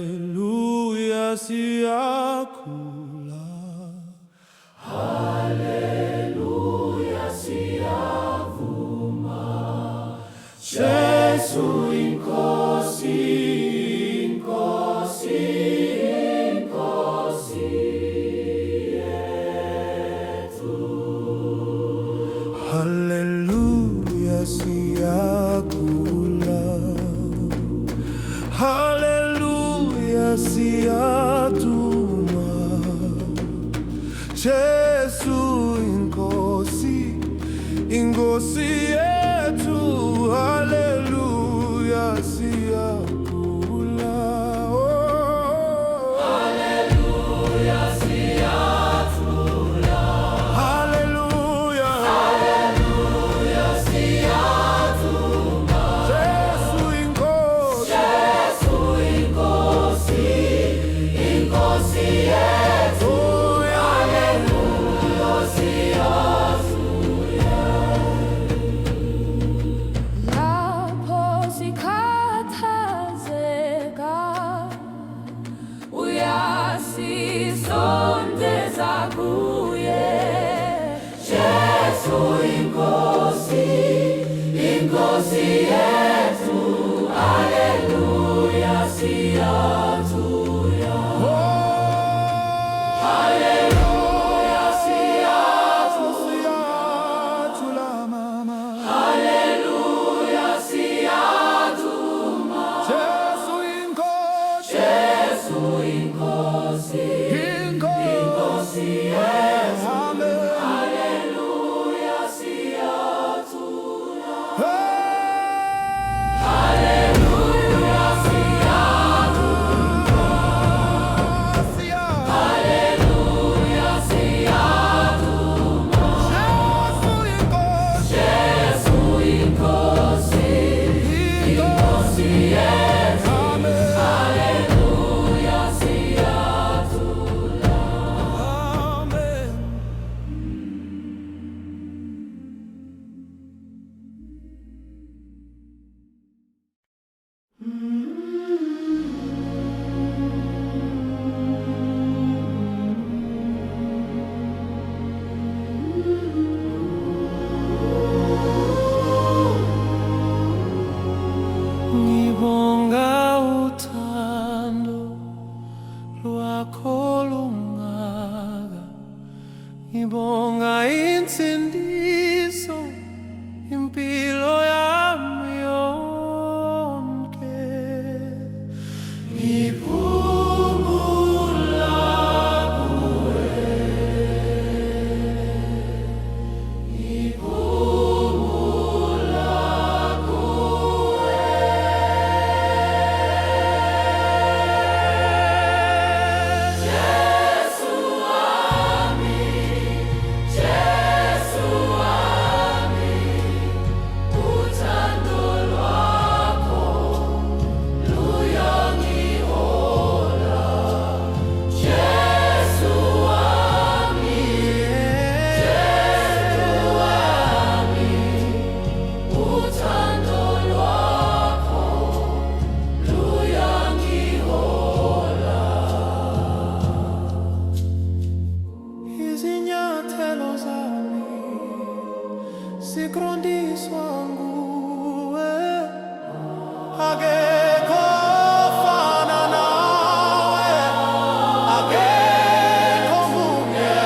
Haleluya siyakula, haleluya siyavuma, Jesu inkosi, inkosi, inkosi yetu. haleluya siyakula, haleluya siyatuma, Jesu inkosi, inkosi yetu. Haleluya siyakula, Haleluya siyatula, haleluya, haleluya siyatuma, Jesu inkosi, Jesu inkosi, inkosi yetu. Haleluya siyatula. lwakho lungaka, ngibonga insindiso impilo yami yonke. Ngiphumula kuwe, ngiphumula kuwe. Jesu wami, Jesu wami, uthando lwakho luyangihola. Jesu wami, Jesu wami, uthando lwakho luyangihola. Izinyathelo zami ziqondiswa nguwe, akekho ofana nawe, akekho munye.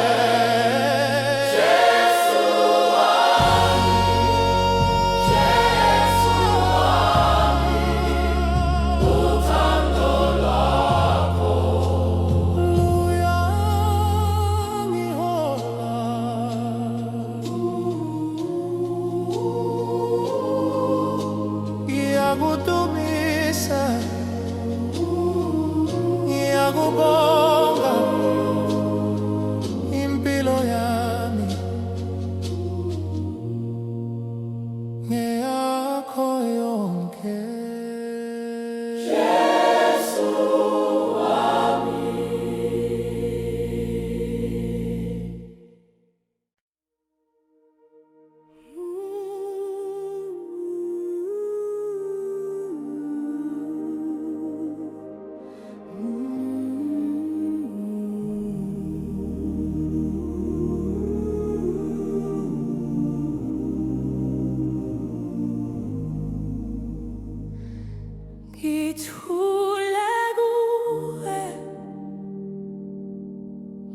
Jesu wami, Jesu wami, uthando lwakho Ngiyakudumisa, ngiyakubonga impilo yami ngeyakho yonke. Jesu wami. Ngithule kuwe,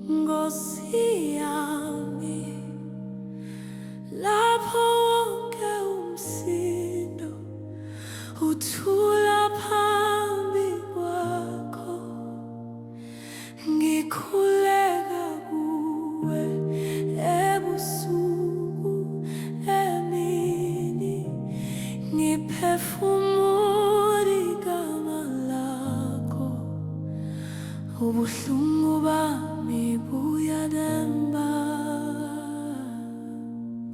Nkosi yami, lapho wonke umsindo uthula phambi kwakho. Ngikhuleka kuwe ebusuku emini, ngiphefumula igama lakho. Ubuhlungu bami buyanemba.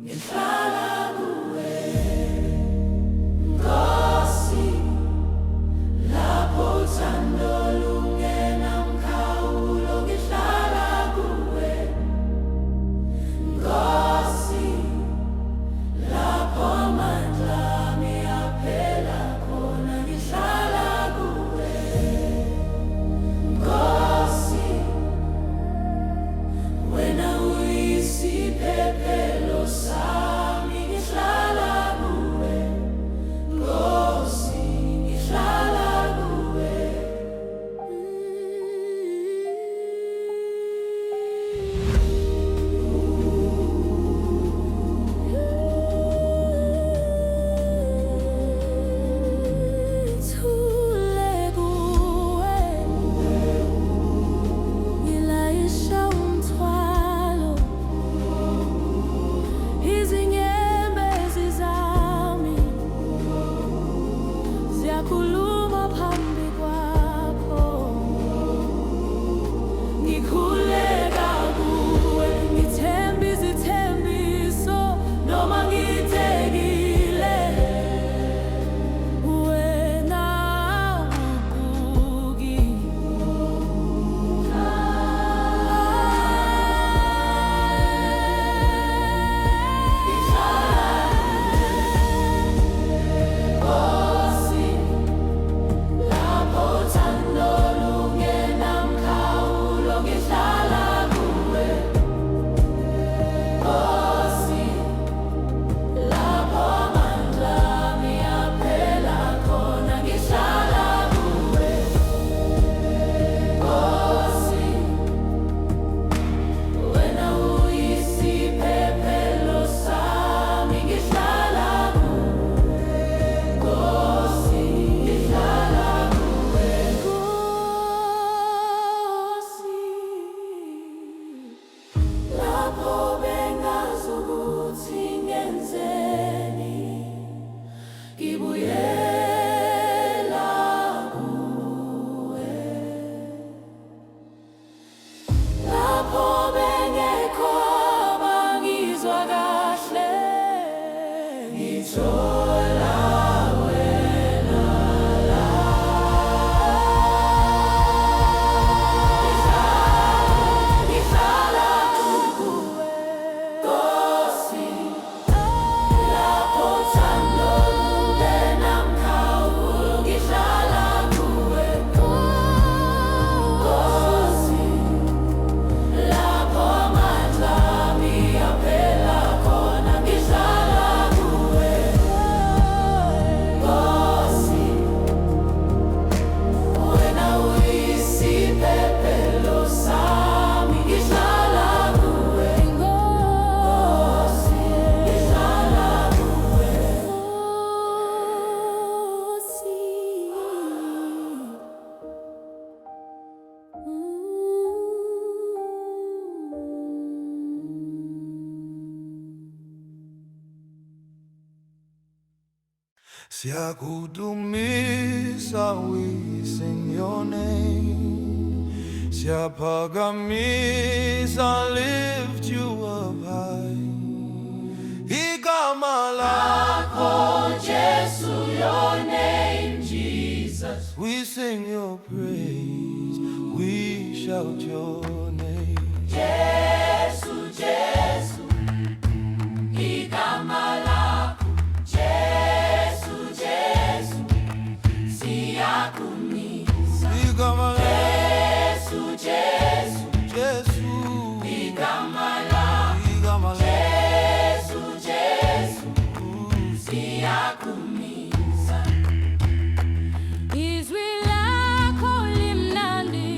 Ngihlala kuwe, Nkosi, lapho uthando lungenamkhawulo. Ngihlala kuwe, Nkosi, lapho amandla ami aphela khona. Ngihlala kuwe, Nkosi, wena uyisiphephelo sami. Siyakudumisha, we sing your name. Siyapagamisha, lift you up high. Igama lako Jesu, your name, Jesus. we sing your praise, we shout your name. Jesu, Jesu, igama lako. Jesu, Jesu, siyakumisa. Igama Jesu, Jesu, Jesu, igama lako. igama Jesu, Jesu, siyakumisa. Izwi lako limnandi,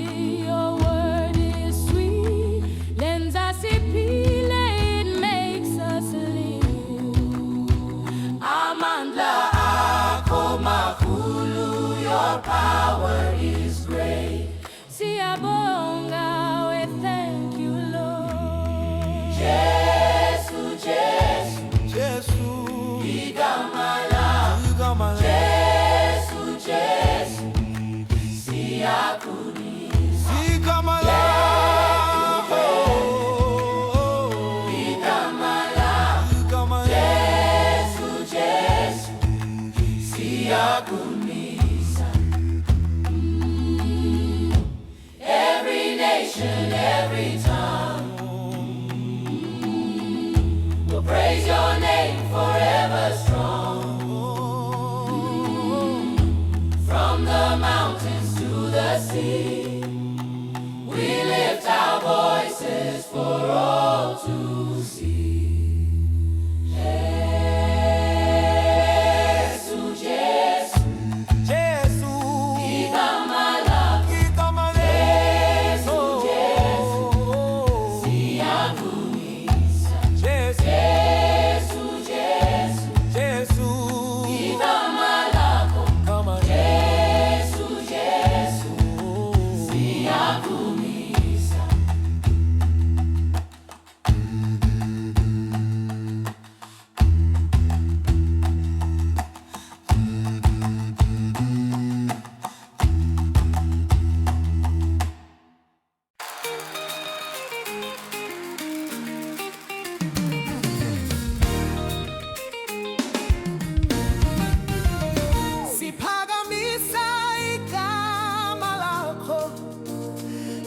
your word is sweet. Lenza siphile, it makes us live. Amandla akho makhulu, your power is great. Siyabonga, we thank you, Lord. Jesu, Jesu, Jesu, igama lako. igama Jesu, Jesu, siyakumisa. igama lako, Igama lako. igama Jesu, Jesu, siyakumisa. Every nation, every tongue will praise your name forever strong. From the mountains to the sea, we lift our voices for all to see. Jesu, Jesu, Jesu, igama lako. igama Jesu, Jesu, Jesu, siyakumisa. Jesu, Jesu, Jesu, Jesu, igama lako. igama Jesu, Jesu, siyakumisa. Siphakamisa igama lakho,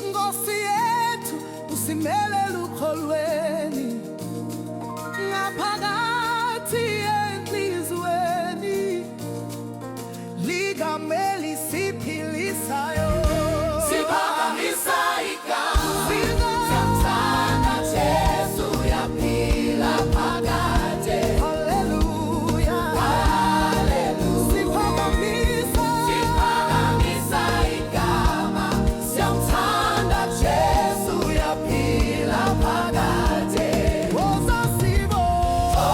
Nkosi yethu, usimele lukholweni, ngaphakathi enhliziyweni, ligama elisiphilisayo. Siphakamisa igama, siyamthanda Jesu, uyaphila phakade. Hallelujah. Hallelujah. Siphakamisa, Siphakamisa igama, siyamthanda Jesu, uyaphila phakade. woza sibonga.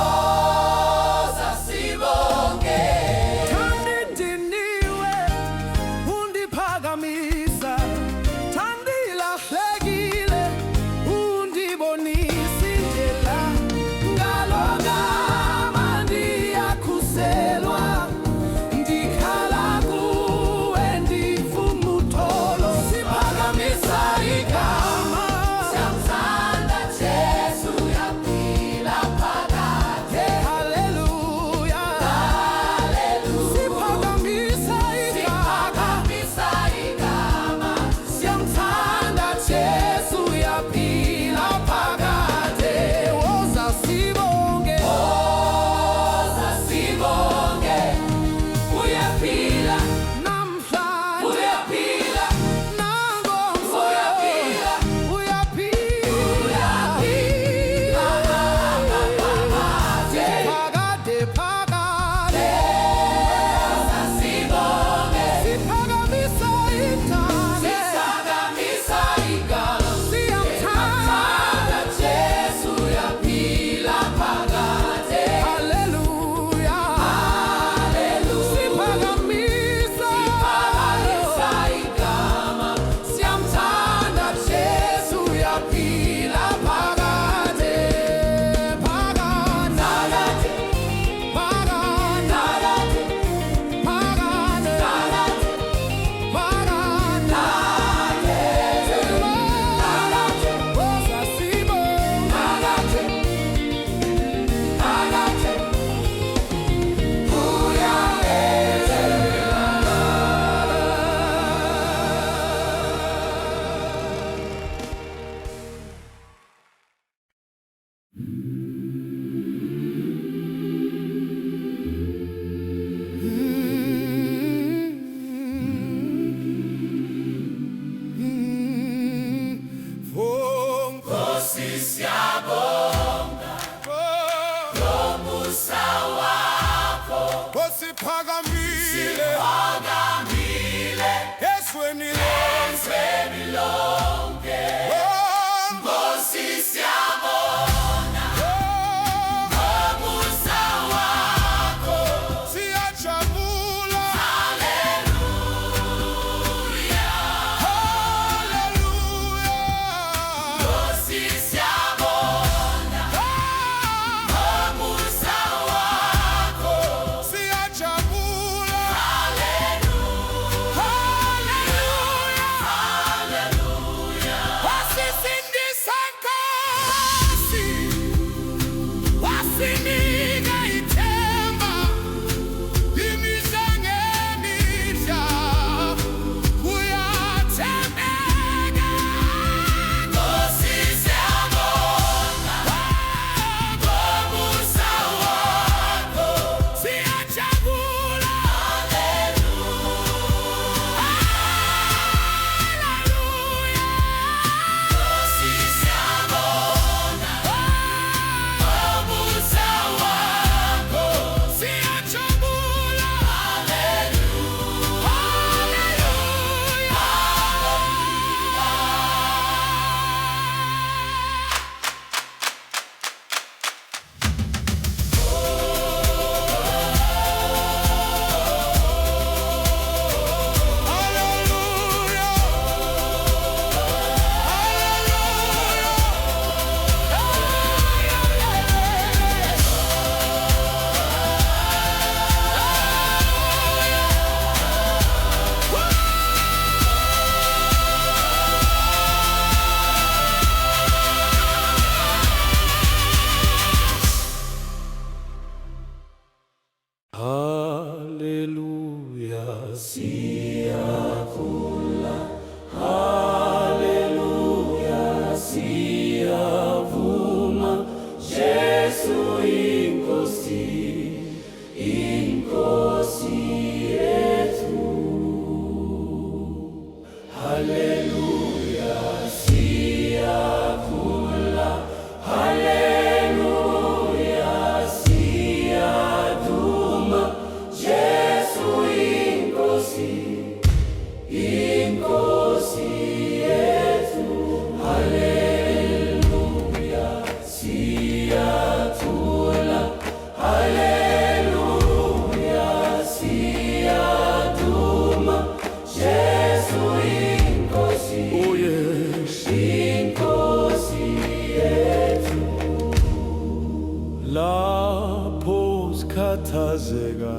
uyazeka,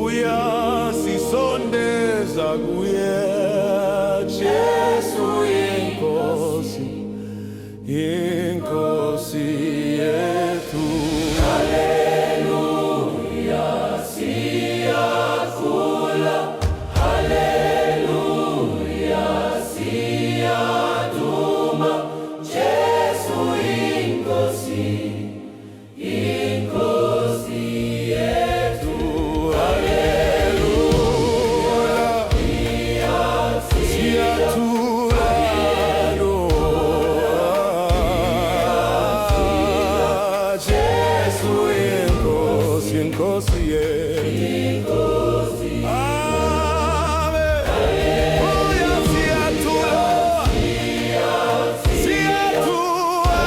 uyasisondeza kuye. Jesu inkosi, inkosi yethu. Haleluya, siyakhula. Haleluya, siyaduma. Jesu inkosi, inkosi yethu. Haleluya, siyathula. Jesu inkosi, inkosi yethu. Amen. Haleluya, siyathula.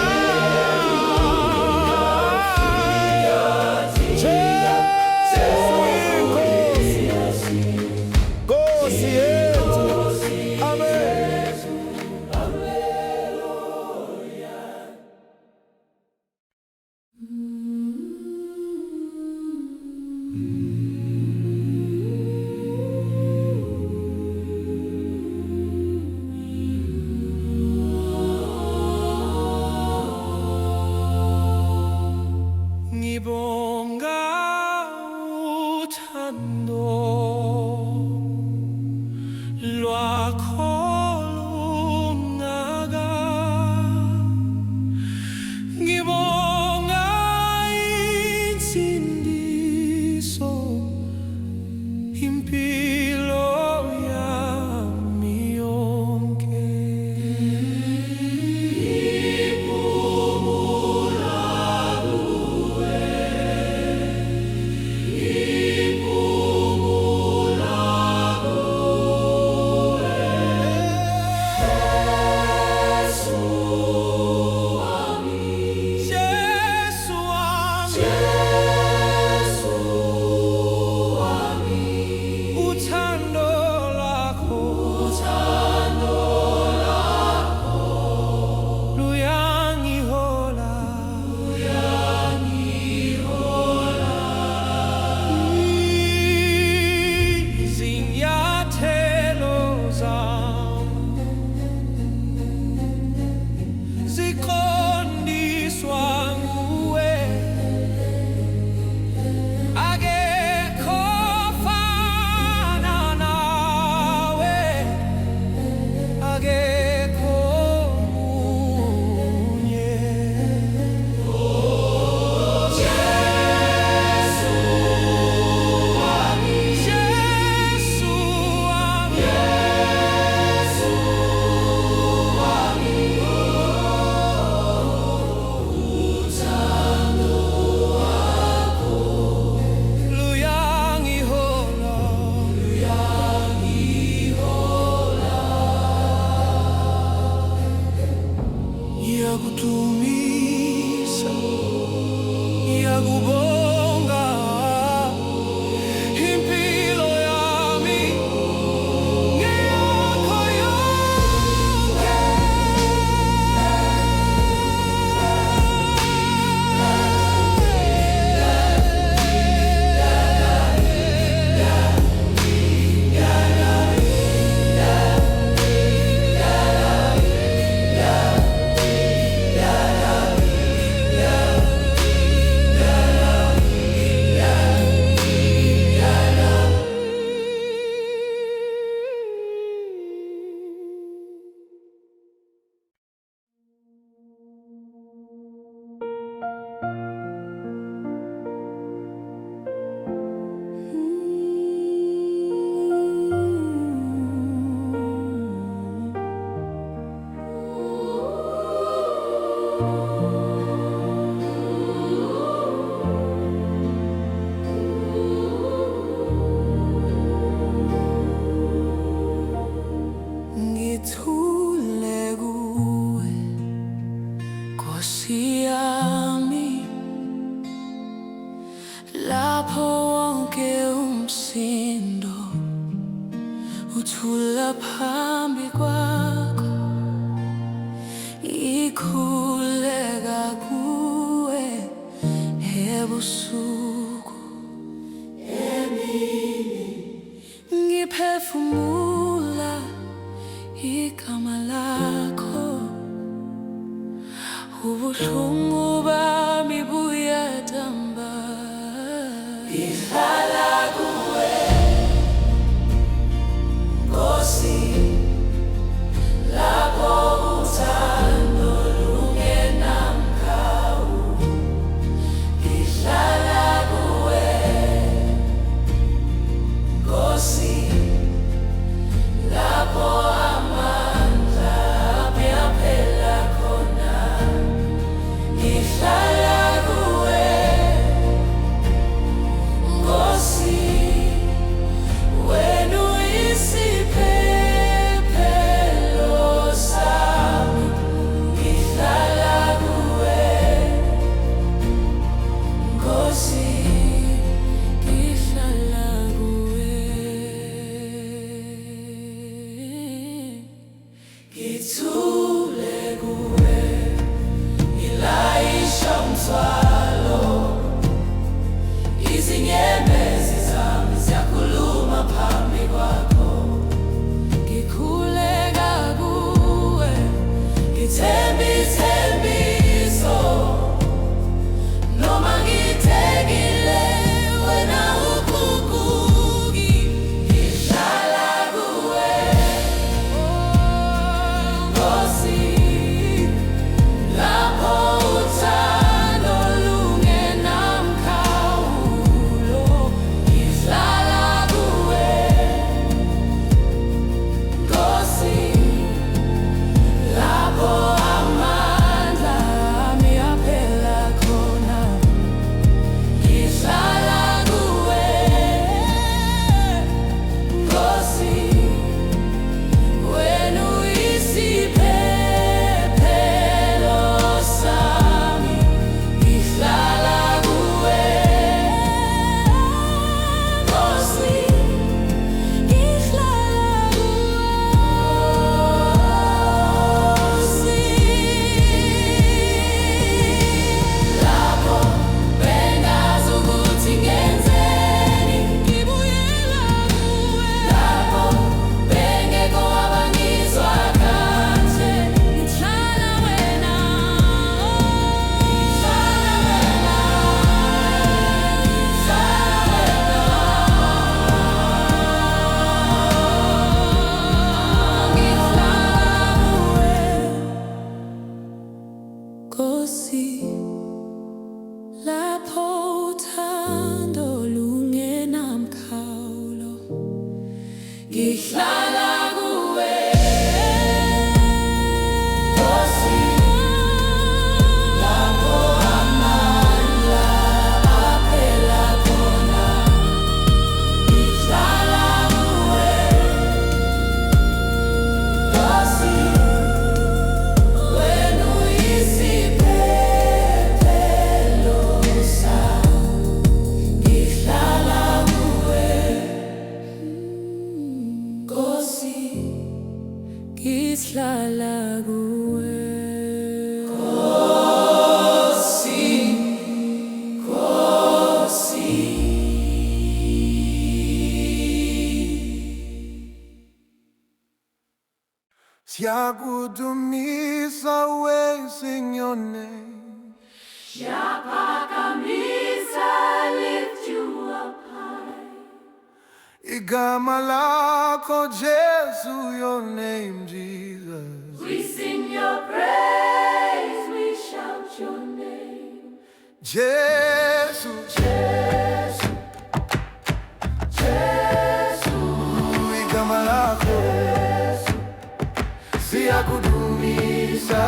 Ngibonga uthando lwakho lungaka. Ngibonga insindiso, impilo yami yonke. Yakutumisa, yakubonga, impilo yami ngeyakho yonke. lakho ubuhlungu bami buyatamba. Ngihlala kuwe Nkosi, lapho uthando lungenamkhawu. Ngihlala kuwe Nkosi, lapho amandla ami aphela khona. Ngihlala kuwe Nkosi, wena uyisiphephelo sami. Ngihlala kuwe Nkosi, Ngihlala kuwe. ngithule kuwe, ngilayisha umthwalo. Izinyembezi zami ziyakhuluma phambi kwakho. Ngikhuleka kuwe, Ngithemba ithembiso, noma ngithekile wena uguguki. Ngihlala kuwe Nkosi, lapho uthando lungenamkhawulo. Ngihlala kuwe Nkosi, lapho amandla ami aphela khona. Ngihlala kuwe Nkosi, wena uyisiphephelo sami. Ngihlala kuwe Nkosi, lapho bengazi ukuthi ngenzeni. ngibuyela kuwe. Lapho bengekho abangizwa kahle. Ngihlala wena, Ngihlala wena, Nkosi, lapho uthando lungenamkhawulo. ngihlala kuwe Nkosi, lapho amandla aphela khona. Ngihlala kuwe Nkosi, wena uyisiphephelo sami. Ngihlala kuwe Nkosi, Ngihlala kuwe. Siyakudumisa, we sing your name. Siyaphakamisa, lift you up high. Igama lakho Jesu, your name Jesus. We sing your praise, we shout your name. Jesu, Jesu, Jesu, igama lakho siyakudumisa,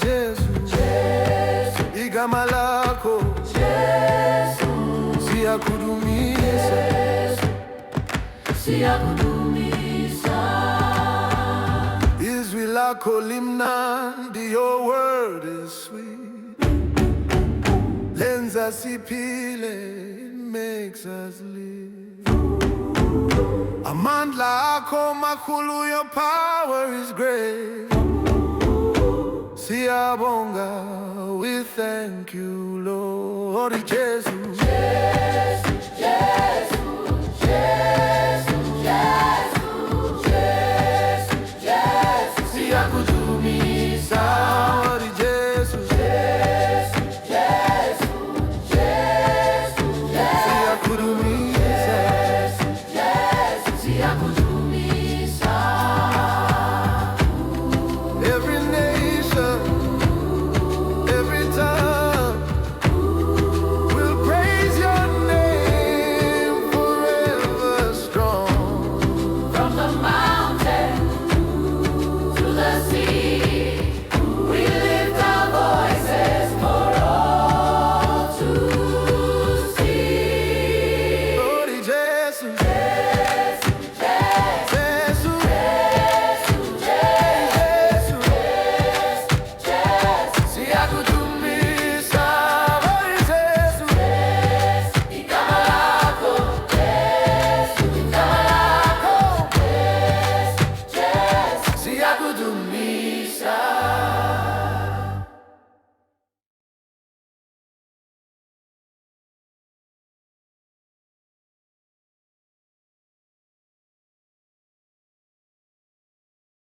Jesu. Jesu, Igama lakho Jesu, siyakudumisa. siyakudumisa. Izwi lakho limnandi, your word is sweet. Lenza siphile, it makes us live. Amandla akho makhulu, your power is great. Siyabonga, we thank you, Lord. Jesus, Jesus, Jesus, Jesus, Jesus, Jesus, Jesus. nakujua